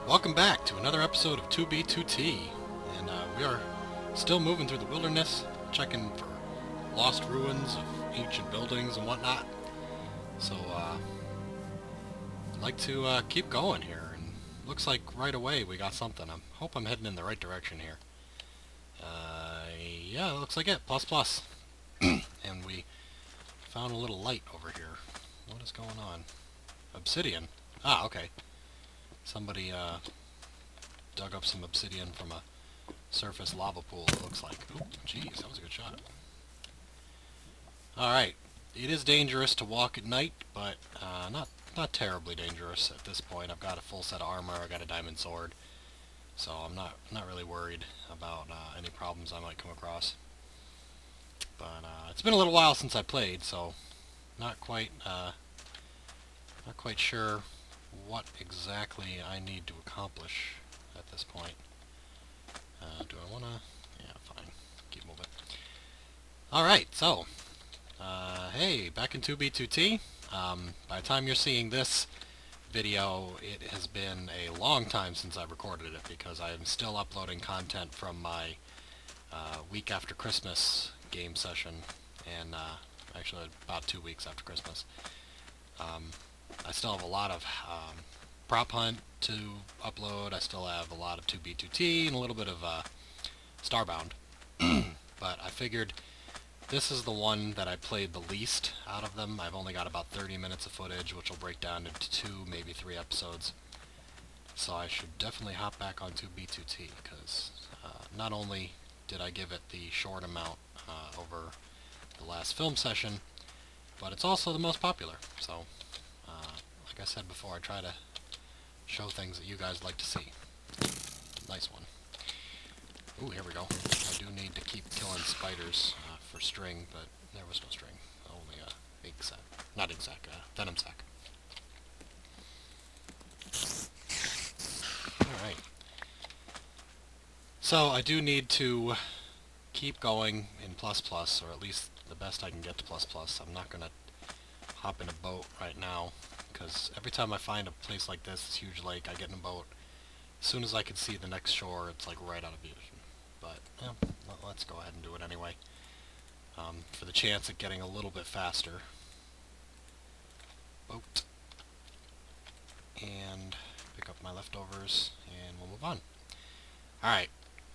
Welcome back to another episode of 2B2T, and we are still moving through the wilderness, checking for lost ruins of ancient buildings and whatnot. So, I'd like to keep going here, and looks like right away we got something. I hope I'm heading in the right direction here. Yeah, it looks like it, plus plus. And we found a little light over here. What is going on? Obsidian. Ah, okay. Somebody, dug up some obsidian from a surface lava pool, it looks like. Oh, jeez, that was a good shot. Alright, it is dangerous to walk at night, but not terribly dangerous at this point. I've got a full set of armor, I got a diamond sword, so I'm not really worried about any problems I might come across. But it's been a little while since I played, so not quite sure what exactly I need to accomplish at this point. Do I wanna? Yeah, fine. Keep moving. Alright, so, hey, back in 2B2T. By the time you're seeing this video, it has been a long time since I've recorded it, because I am still uploading content from my week after Christmas game session, and actually about 2 weeks after Christmas. I still have a lot of prop hunt to upload. I still have a lot of 2B2T and a little bit of Starbound. But I figured this is the one that I played the least out of them. I've only got about 30 minutes of footage, which will break down into 2, maybe 3 episodes. So I should definitely hop back on 2B2T, because not only did I give it the short amount over the last film session, but it's also the most popular. So, like I said before, I try to show things that you guys like to see. Nice one. Ooh, here we go. I do need to keep killing spiders for string, but there was no string. Only a egg sac. Not egg sac, venom sac. Alright. So, I do need to keep going in plus plus, or at least the best I can get to plus plus. I'm not going to hop in a boat right now, because every time I find a place like this huge lake, I get in a boat. As soon as I can see the next shore, it's like right out of vision. But, yeah, let's go ahead and do it anyway. For the chance of getting a little bit faster. Boat. And pick up my leftovers, and we'll move on. Alright,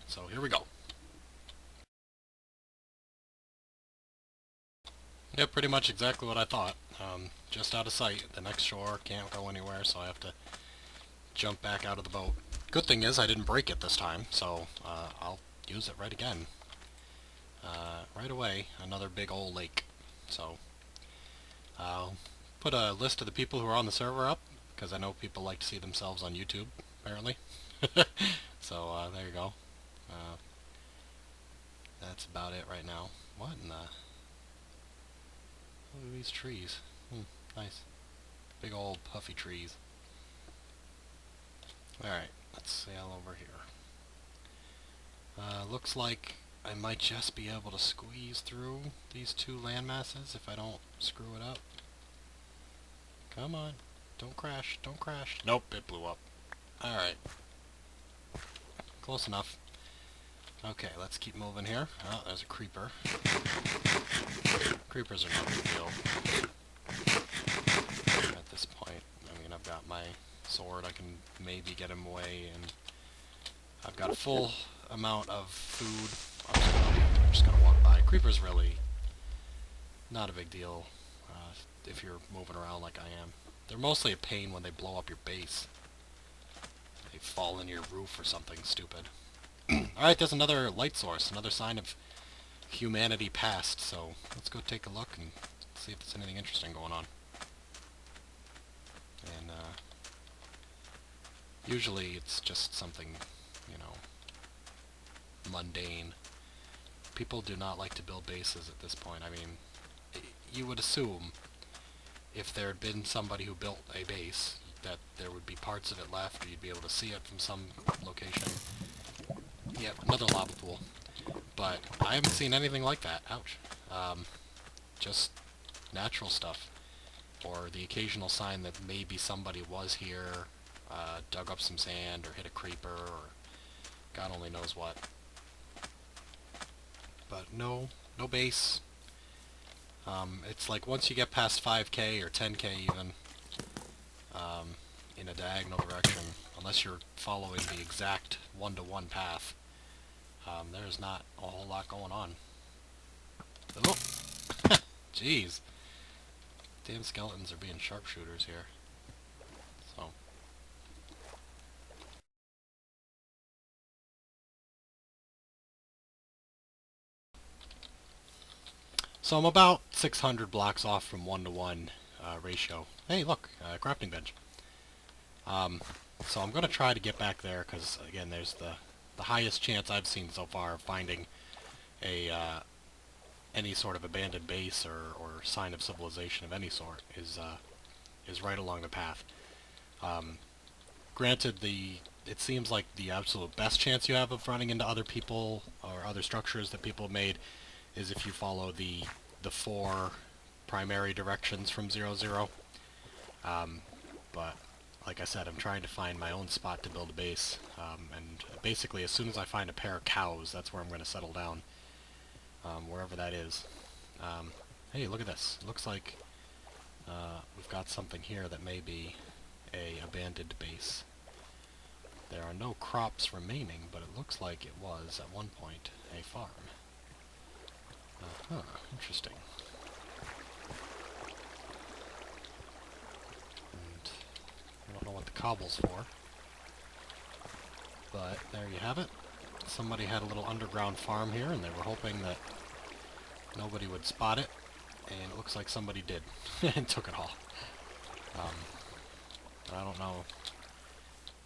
so here we go. Yeah, pretty much exactly what I thought. Just out of sight. The next shore, can't go anywhere, so I have to jump back out of the boat. Good thing is I didn't break it this time, so I'll use it right again. Right away, another big old lake. So I'll put a list of the people who are on the server up, because I know people like to see themselves on YouTube, apparently. So there you go. That's about it right now. What in the... Look at these trees. Nice. Big old puffy trees. Alright, let's sail over here. Looks like I might just be able to squeeze through these 2 landmasses if I don't screw it up. Come on. Don't crash. Don't crash. Nope, it blew up. Alright. Close enough. Okay, let's keep moving here. Oh, there's a creeper. Creepers are no big deal at this point. I mean, I've got my sword. I can maybe get him away, and I've got a full amount of food. I'm just gonna walk by. Creepers really not a big deal if you're moving around like I am. They're mostly a pain when they blow up your base. They fall in your roof or something stupid. Alright, there's another light source, another sign of humanity past, so let's go take a look and see if there's anything interesting going on. And usually it's just something, you know, mundane. People do not like to build bases at this point. I mean, you would assume if there had been somebody who built a base that there would be parts of it left, or you'd be able to see it from some location. Yep, another lava pool. But I haven't seen anything like that. Ouch. Just natural stuff. Or the occasional sign that maybe somebody was here, dug up some sand or hit a creeper or God only knows what. But no base. It's like once you get past 5k or 10k even, in a diagonal direction, unless you're following the exact one-to-one path, there's not a whole lot going on. Oh! Jeez. Damn skeletons are being sharpshooters here. So I'm about 600 blocks off from 1-to-1 ratio. Hey, look, crafting bench. So I'm going to try to get back there because, again, there's the highest chance I've seen so far of finding a any sort of abandoned base or sign of civilization of any sort is right along the path. Granted, it seems like the absolute best chance you have of running into other people or other structures that people have made is if you follow the 4 primary directions from 0, 0. But like I said, I'm trying to find my own spot to build a base, and basically as soon as I find a pair of cows, that's where I'm going to settle down, wherever that is. Hey, look at this. Looks like we've got something here that may be a abandoned base. There are no crops remaining, but it looks like it was, at one point, a farm. Interesting. And I don't know what the cobble's for, but there you have it. Somebody had a little underground farm here, and they were hoping that nobody would spot it, and it looks like somebody did, and took it all. I don't know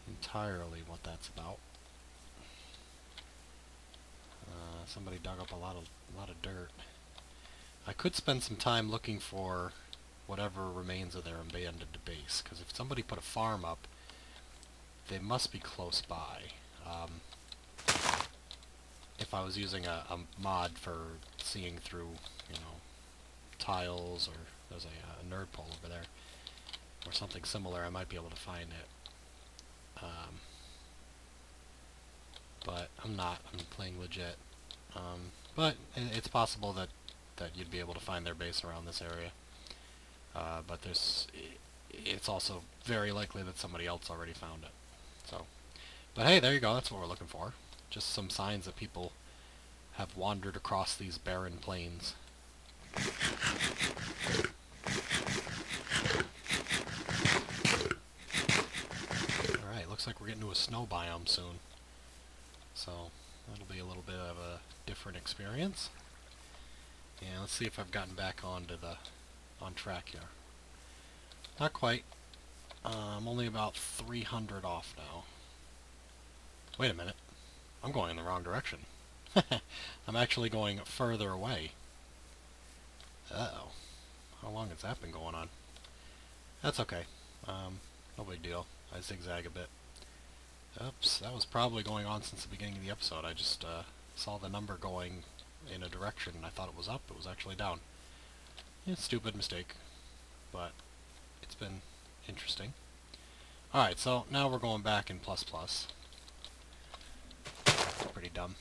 entirely what that's about. Somebody dug up a lot of dirt. I could spend some time looking for whatever remains of their abandoned base, because if somebody put a farm up, they must be close by. If I was using a mod for seeing through, tiles, or there's a nerd pole over there, or something similar, I might be able to find it. But I'm not. I'm playing legit. But it's possible that you'd be able to find their base around this area. But it's also very likely that somebody else already found it. So, but hey, there you go. That's what we're looking for. Just some signs that people have wandered across these barren plains. Alright, looks like we're getting to a snow biome soon. So, that'll be a little bit of a different experience. And let's see if I've gotten back on track here. Not quite. I'm only about 300 off now. Wait a minute. I'm going in the wrong direction. I'm actually going further away. Uh-oh. How long has that been going on? That's okay. No big deal. I zigzag a bit. Oops, that was probably going on since the beginning of the episode. I just saw the number going in a direction and I thought it was up. It was actually down. Yeah, stupid mistake. But it's been interesting. Alright, so now we're going back in ++. Pretty dumb.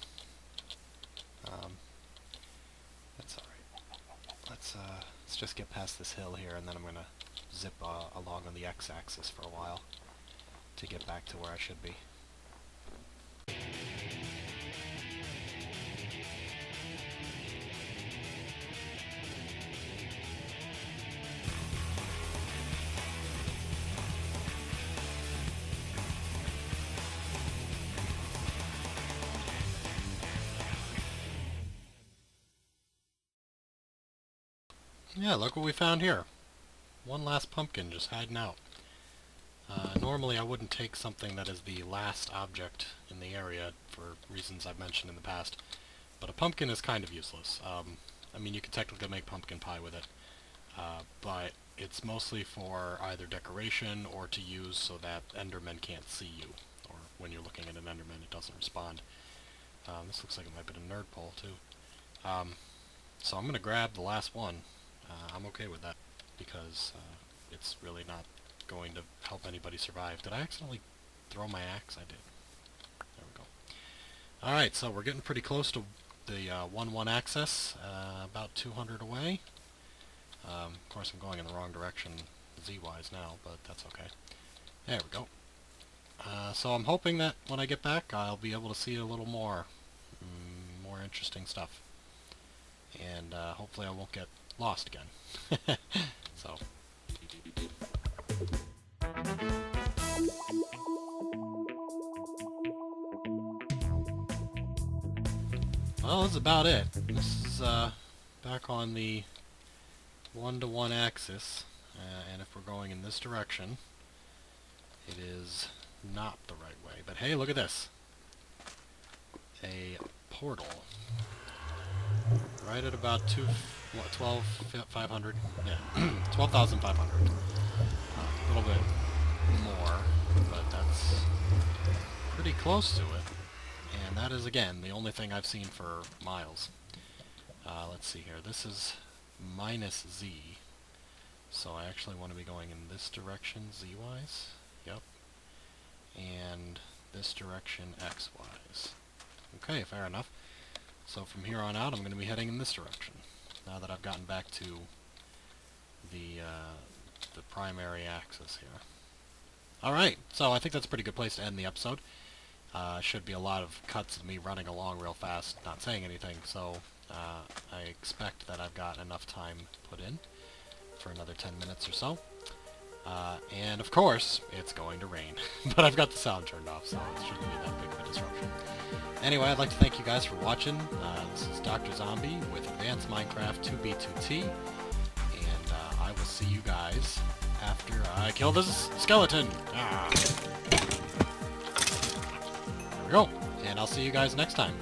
That's alright. Let's just get past this hill here, and then I'm gonna zip along on the x-axis for a while to get back to where I should be. Yeah, look what we found here. One last pumpkin just hiding out. Normally I wouldn't take something that is the last object in the area for reasons I've mentioned in the past, but a pumpkin is kind of useless. I mean, you could technically make pumpkin pie with it, but it's mostly for either decoration or to use so that Endermen can't see you, or when you're looking at an Enderman it doesn't respond. This looks like it might be a nerd pole too. So I'm going to grab the last one. I'm okay with that, because it's really not going to help anybody survive. Did I accidentally throw my axe? I did. There we go. Alright, so we're getting pretty close to the 1-1 access, about 200 away. Of course, I'm going in the wrong direction Z-wise now, but that's okay. There we go. So I'm hoping that when I get back, I'll be able to see a little more, more interesting stuff. And hopefully I won't get lost again. So. Well, that's about it. This is back on the 1-to-1 axis, and if we're going in this direction, it is not the right way. But hey, look at this. A portal. Right at about 12,500. Yeah, 12,500. A little bit more, but that's pretty close to it. And that is, again, the only thing I've seen for miles. Let's see here. This is minus Z. So I actually want to be going in this direction Z-wise. Yep. And this direction X-wise. Okay, fair enough. So from here on out, I'm going to be heading in this direction. Now that I've gotten back to the primary axis here. Alright, so I think that's a pretty good place to end the episode. Should be a lot of cuts of me running along real fast, not saying anything, so I expect that I've got enough time put in for another 10 minutes or so. And of course, it's going to rain. But I've got the sound turned off, so it shouldn't be that big of a disruption. Anyway, I'd like to thank you guys for watching. This is Doctrzombie with Advanced Minecraft 2B2T, and I will see you guys after I kill this skeleton. There we go, and I'll see you guys next time.